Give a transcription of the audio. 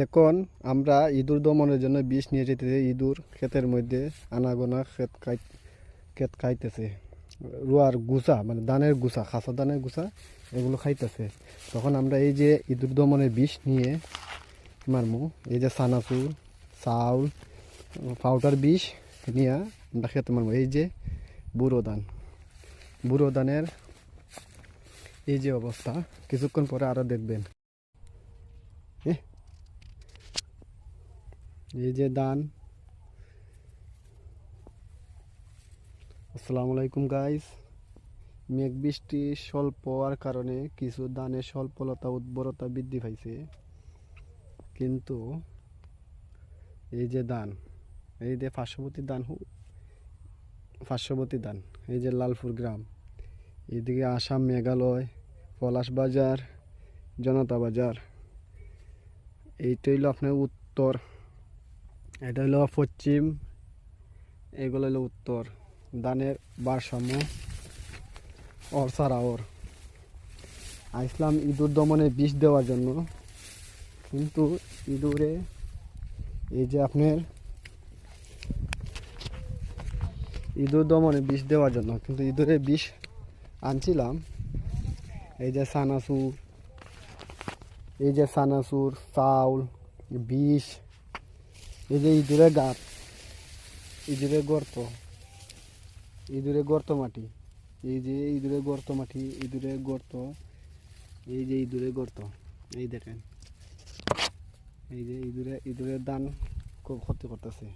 এখন আমরা ইঁদুর দমনের জন্য বিষ নিয়ে যেতেছি। ইঁদুর ক্ষেতের মধ্যে আনাগোনা ক্ষেত খাইতেছে। রোয়ার গুছা মানে ধানের গুছা, খাসা ধানের গুছা এগুলো খাইতেছে। তখন আমরা এই যে ইঁদুর দমনের বিষ নিয়ে মারমু। এই যে চানাচুর, চাউল, পাউডার বিষ নিয়ে আমরা খেতে মারবো। এই যে বুড়ো ধানের এই যে অবস্থা, কিছুক্ষণ পরে আরো দেখবেন। এই যে ধান। আসসালামু আলাইকুম গাইস। মেঘ বৃষ্টি স্বল্প হওয়ার কারণে কিছু ধানের স্বল্পলতা উর্বরতা বৃদ্ধি পাইছে, কিন্তু এই যে ধান, এই যে পার্শ্ববর্তী ধান, এই যে লালপুর গ্রাম, এইদিকে আসাম, মেঘালয়, পলাশ বাজার, জনতা বাজার, এইটা হইল আপনার উত্তর, এটা হইল পশ্চিম, এগুলো হইল উত্তর। ধানের ভারসাম্য ওর ছাড়া ওর আইসলাম ইঁদুর দমনে বিষ দেওয়ার জন্য, কিন্তু ইঁদুরে এই যে আপনার ইঁদুর দমনে বিষ দেওয়ার জন্য, কিন্তু ইঁদুরে বিষ আনছিলাম। এই যে সানাসুর, চাউল, বিষ, এই যে ইঁদুরের গাত, ইঁদুরের গর্ত মাটি, এই যে ইঁদুরের গর্ত মাটি, ইঁদুরের গর্ত, এই যে ইঁদুরের গর্ত, এই দেখেন, এই যে ইঁদুরের দান খুব ক্ষতি করতেছে।